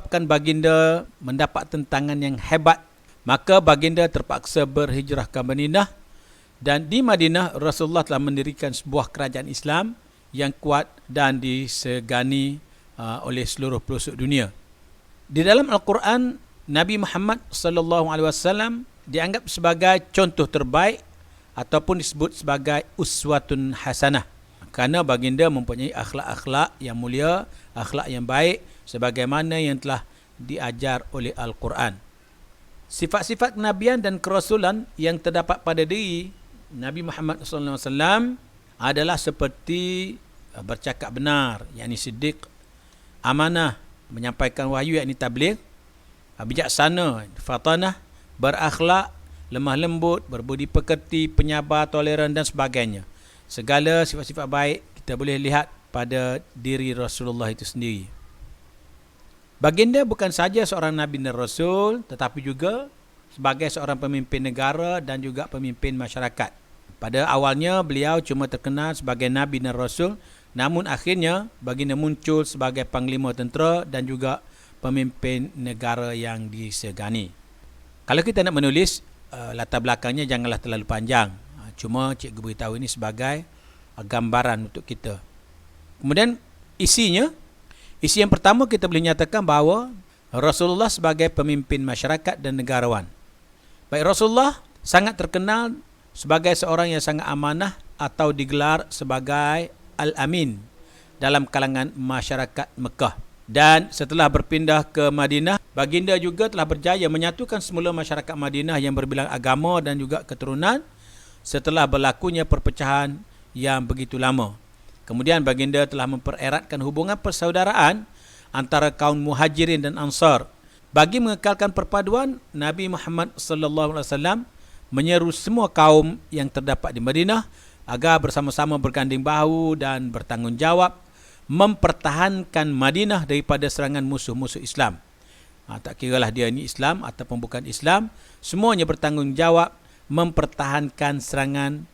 menyebabkan baginda mendapat tentangan yang hebat, maka baginda terpaksa berhijrah ke Madinah, dan di Madinah Rasulullah telah mendirikan sebuah kerajaan Islam yang kuat dan disegani oleh seluruh pelosok dunia. Di dalam Al-Quran, Nabi Muhammad SAW dianggap sebagai contoh terbaik ataupun disebut sebagai uswatun hasanah, kerana baginda mempunyai akhlak-akhlak yang mulia, akhlak yang baik sebagaimana yang telah diajar oleh Al-Quran. Sifat-sifat kenabian dan kerasulan yang terdapat pada diri Nabi Muhammad SAW adalah seperti bercakap benar, yakni siddiq, amanah, menyampaikan wahyu, yakni tabligh, bijaksana, fatanah, berakhlak, lemah lembut, berbudi pekerti, penyabar, toleran dan sebagainya. Segala sifat-sifat baik kita boleh lihat pada diri Rasulullah itu sendiri. Baginda bukan saja seorang Nabi dan Rasul, tetapi juga sebagai seorang pemimpin negara dan juga pemimpin masyarakat. Pada awalnya beliau cuma terkenal sebagai Nabi dan Rasul, namun akhirnya baginda muncul sebagai panglima tentera dan juga pemimpin negara yang disegani. Kalau kita nak menulis, latar belakangnya janganlah terlalu panjang. Cuma cikgu beritahu ini sebagai gambaran untuk kita. Kemudian isi yang pertama kita boleh nyatakan bahawa Rasulullah sebagai pemimpin masyarakat dan negarawan. Baik, Rasulullah sangat terkenal sebagai seorang yang sangat amanah atau digelar sebagai Al-Amin dalam kalangan masyarakat Mekah. Dan setelah berpindah ke Madinah, baginda juga telah berjaya menyatukan semula masyarakat Madinah yang berbilang agama dan juga keturunan setelah berlakunya perpecahan yang begitu lama. Kemudian baginda telah mempereratkan hubungan persaudaraan antara kaum Muhajirin dan Ansar. Bagi mengekalkan perpaduan, Nabi Muhammad SAW menyeru semua kaum yang terdapat di Madinah agar bersama-sama berganding bahu dan bertanggungjawab mempertahankan Madinah daripada serangan musuh-musuh Islam. Tak kiralah dia ini Islam ataupun bukan Islam, semuanya bertanggungjawab mempertahankan serangan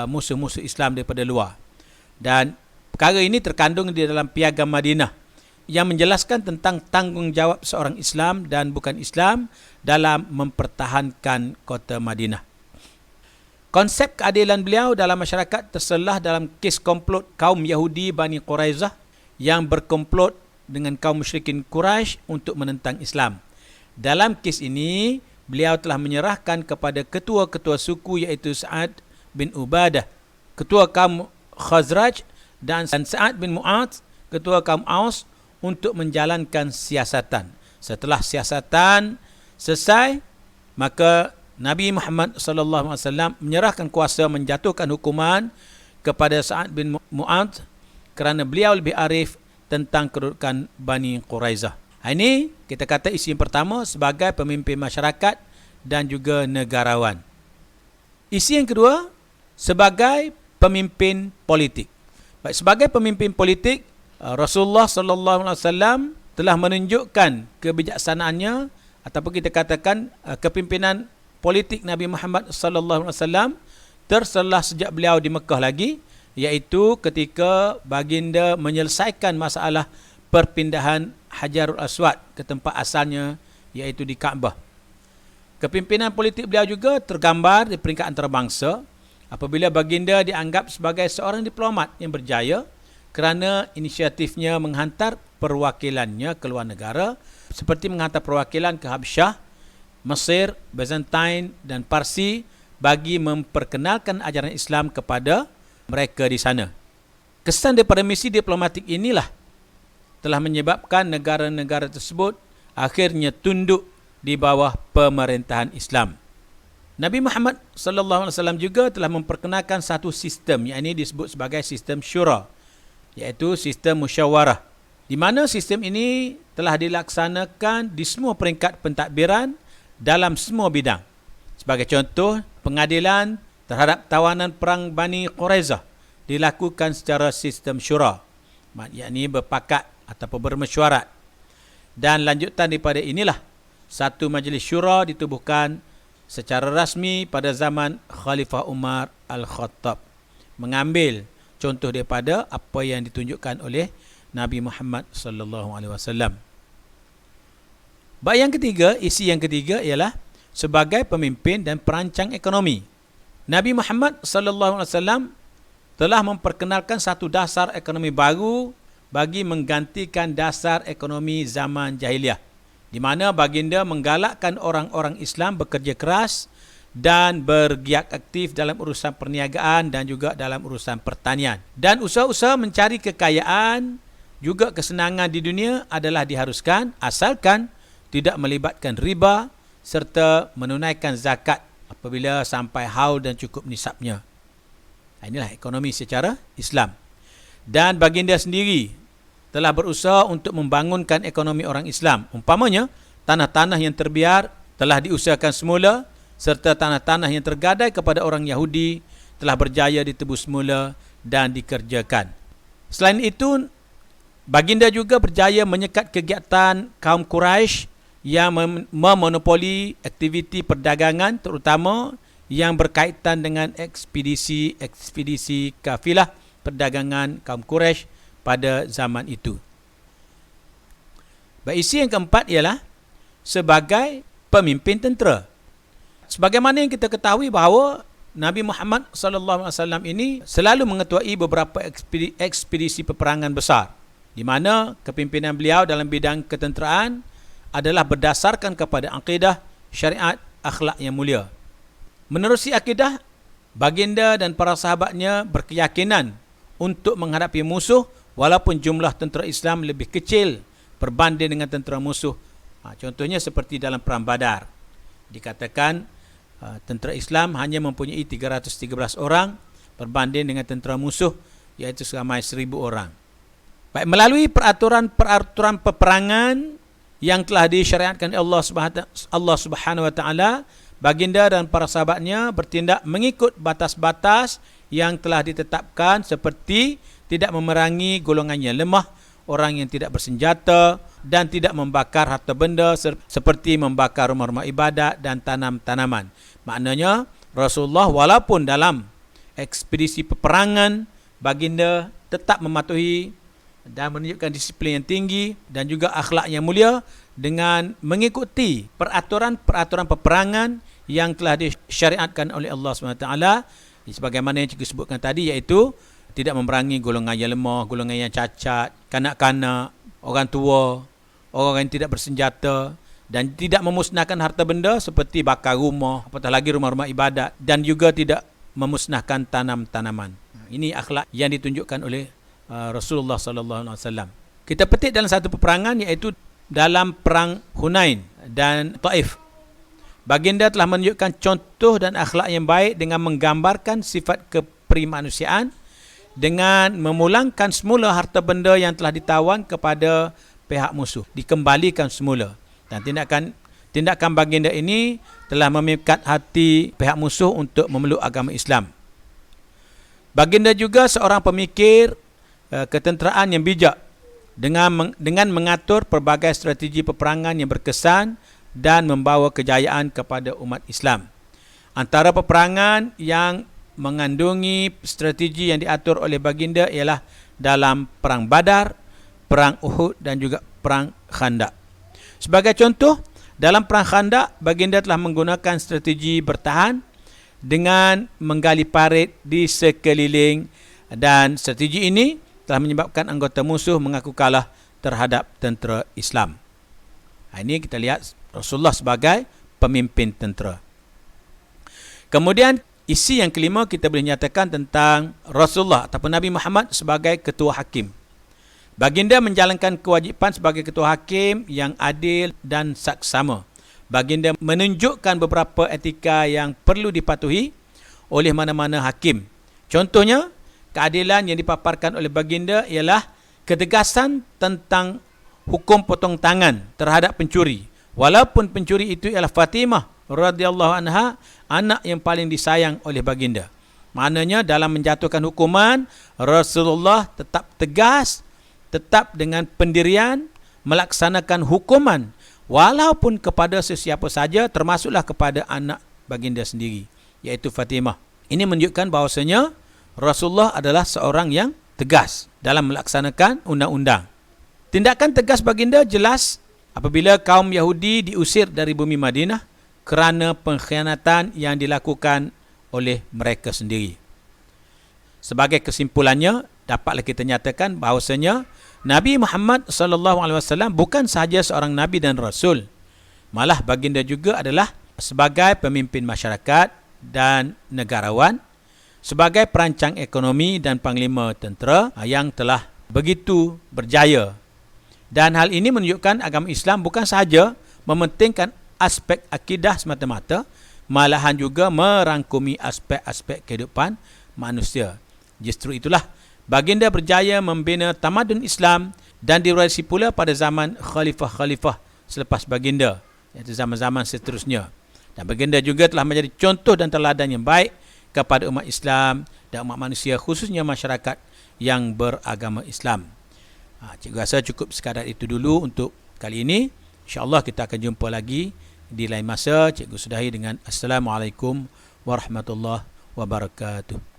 musuh-musuh Islam daripada luar. Dan perkara ini terkandung di dalam Piagam Madinah yang menjelaskan tentang tanggungjawab seorang Islam dan bukan Islam dalam mempertahankan kota Madinah. Konsep keadilan beliau dalam masyarakat terselah dalam kes komplot kaum Yahudi Bani Quraizah yang berkomplot dengan kaum musyrikin Quraisy untuk menentang Islam. Dalam kes ini, beliau telah menyerahkan kepada ketua-ketua suku iaitu Sa'ad bin Ubadah, ketua kaum Khazraj, dan Sa'ad bin Mu'adz, ketua kaum Aus, untuk menjalankan siasatan. Setelah siasatan selesai, maka Nabi Muhammad SAW menyerahkan kuasa menjatuhkan hukuman kepada Sa'ad bin Mu'adz kerana beliau lebih arif tentang kedudukan Bani Quraizah. Ini kita kata isi yang pertama sebagai pemimpin masyarakat dan juga negarawan. Isi yang kedua sebagai pemimpin politik. Baik, sebagai pemimpin politik, Rasulullah SAW telah menunjukkan kebijaksanaannya ataupun kita katakan kepimpinan politik Nabi Muhammad SAW terselah sejak beliau di Mekah lagi, iaitu ketika baginda menyelesaikan masalah perpindahan Hajarul Aswad ke tempat asalnya, iaitu di Kaabah. Kepimpinan politik beliau juga tergambar di peringkat antarabangsa apabila baginda dianggap sebagai seorang diplomat yang berjaya kerana inisiatifnya menghantar perwakilannya ke luar negara, seperti menghantar perwakilan ke Habsyah, Mesir, Byzantine dan Parsi bagi memperkenalkan ajaran Islam kepada mereka di sana. Kesan daripada misi diplomatik inilah telah menyebabkan negara-negara tersebut akhirnya tunduk di bawah pemerintahan Islam. Nabi Muhammad SAW juga telah memperkenalkan satu sistem yang ini disebut sebagai sistem syura, iaitu sistem musyawarah, di mana sistem ini telah dilaksanakan di semua peringkat pentadbiran dalam semua bidang. Sebagai contoh, pengadilan terhadap tawanan perang Bani Quraizah dilakukan secara sistem syura, yakni berpakat ataupun bermesyuarat. Dan lanjutan daripada inilah, satu majlis syura ditubuhkan secara rasmi pada zaman Khalifah Umar Al-Khattab, mengambil contoh daripada apa yang ditunjukkan oleh Nabi Muhammad SAW. Baik, yang ketiga, isi yang ketiga ialah sebagai pemimpin dan perancang ekonomi. Nabi Muhammad sallallahu alaihi wasallam telah memperkenalkan satu dasar ekonomi baru bagi menggantikan dasar ekonomi zaman jahiliah, di mana baginda menggalakkan orang-orang Islam bekerja keras dan bergiat aktif dalam urusan perniagaan dan juga dalam urusan pertanian. Dan usaha-usaha mencari kekayaan juga kesenangan di dunia adalah diharuskan asalkan tidak melibatkan riba serta menunaikan zakat apabila sampai haul dan cukup nisabnya. Inilah ekonomi secara Islam. Dan baginda sendiri telah berusaha untuk membangunkan ekonomi orang Islam. Umpamanya, tanah-tanah yang terbiar telah diusahakan semula, serta tanah-tanah yang tergadai kepada orang Yahudi telah berjaya ditebus semula dan dikerjakan. Selain itu, baginda juga berjaya menyekat kegiatan kaum Quraisy yang memonopoli aktiviti perdagangan, terutama yang berkaitan dengan ekspedisi kafilah perdagangan kaum Quraisy pada zaman itu. Isi yang keempat ialah sebagai pemimpin tentera. Sebagaimana yang kita ketahui bahawa Nabi Muhammad sallallahu alaihi wasallam ini selalu mengetuai beberapa ekspedisi peperangan besar, di mana kepimpinan beliau dalam bidang ketenteraan adalah berdasarkan kepada akidah, syariat, akhlak yang mulia. Menerusi akidah, baginda dan para sahabatnya berkeyakinan untuk menghadapi musuh walaupun jumlah tentera Islam lebih kecil berbanding dengan tentera musuh. Contohnya seperti dalam Perang Badar. Dikatakan tentera Islam hanya mempunyai 313 orang berbanding dengan tentera musuh iaitu seramai 1000 orang. Baik, melalui peraturan peperangan yang telah disyariatkan Allah Subhanahu wa taala, baginda dan para sahabatnya bertindak mengikut batas-batas yang telah ditetapkan, seperti tidak memerangi golongan yang lemah, orang yang tidak bersenjata, dan tidak membakar harta benda seperti membakar rumah-rumah ibadat dan tanam-tanaman. Maknanya Rasulullah walaupun dalam ekspedisi peperangan, baginda tetap mematuhi dan menunjukkan disiplin yang tinggi dan juga akhlak yang mulia dengan mengikuti peraturan-peraturan peperangan yang telah disyariatkan oleh Allah SWT, sebagaimana yang cikgu sebutkan tadi, iaitu tidak memerangi golongan yang lemah, golongan yang cacat, kanak-kanak, orang tua, orang yang tidak bersenjata, dan tidak memusnahkan harta benda seperti bakar rumah, apatah lagi rumah-rumah ibadat, dan juga tidak memusnahkan tanam-tanaman. Ini akhlak yang ditunjukkan oleh Rasulullah sallallahu alaihi wasallam. Kita petik dalam satu peperangan, iaitu dalam perang Hunain dan Taif. Baginda telah menunjukkan contoh dan akhlak yang baik dengan menggambarkan sifat keprimanusiaan dengan memulangkan semula harta benda yang telah ditawan kepada pihak musuh, dikembalikan semula. Dan tindakan baginda ini telah memikat hati pihak musuh untuk memeluk agama Islam. Baginda juga seorang pemikir ketenteraan yang bijak dengan mengatur pelbagai strategi peperangan yang berkesan dan membawa kejayaan kepada umat Islam. Antara peperangan yang mengandungi strategi yang diatur oleh baginda ialah dalam Perang Badar, Perang Uhud dan juga Perang Khandaq. Sebagai contoh, dalam Perang Khandaq, baginda telah menggunakan strategi bertahan dengan menggali parit di sekeliling, dan strategi ini telah menyebabkan anggota musuh mengaku kalah terhadap tentera Islam. Ini kita lihat Rasulullah sebagai pemimpin tentera. Kemudian isi yang kelima, kita boleh nyatakan tentang Rasulullah ataupun Nabi Muhammad sebagai ketua hakim. Baginda menjalankan kewajipan sebagai ketua hakim yang adil dan saksama. Baginda menunjukkan beberapa etika yang perlu dipatuhi oleh mana-mana hakim. Contohnya, keadilan yang dipaparkan oleh baginda ialah ketegasan tentang hukum potong tangan terhadap pencuri. Walaupun pencuri itu ialah Fatimah radhiyallahu anha, anak yang paling disayang oleh baginda. Maknanya dalam menjatuhkan hukuman, Rasulullah tetap tegas, tetap dengan pendirian melaksanakan hukuman walaupun kepada sesiapa saja, termasuklah kepada anak baginda sendiri, iaitu Fatimah. Ini menunjukkan bahawasanya Rasulullah adalah seorang yang tegas dalam melaksanakan undang-undang. Tindakan tegas baginda jelas apabila kaum Yahudi diusir dari bumi Madinah kerana pengkhianatan yang dilakukan oleh mereka sendiri. Sebagai kesimpulannya, dapatlah kita nyatakan bahawasanya Nabi Muhammad SAW bukan sahaja seorang Nabi dan Rasul, malah baginda juga adalah sebagai pemimpin masyarakat dan negarawan, sebagai perancang ekonomi dan panglima tentera yang telah begitu berjaya. Dan hal ini menunjukkan agama Islam bukan sahaja mementingkan aspek akidah semata-mata, malahan juga merangkumi aspek-aspek kehidupan manusia. Justru itulah baginda berjaya membina tamadun Islam dan diwarisi pula pada zaman khalifah-khalifah selepas baginda, iaitu zaman-zaman seterusnya. Dan baginda juga telah menjadi contoh dan teladan yang baik kepada umat Islam dan umat manusia, khususnya masyarakat yang beragama Islam. Cikgu rasa cukup sekadar itu dulu untuk kali ini. InsyaAllah kita akan jumpa lagi di lain masa. Cikgu sudahi dengan Assalamualaikum warahmatullahi wabarakatuh.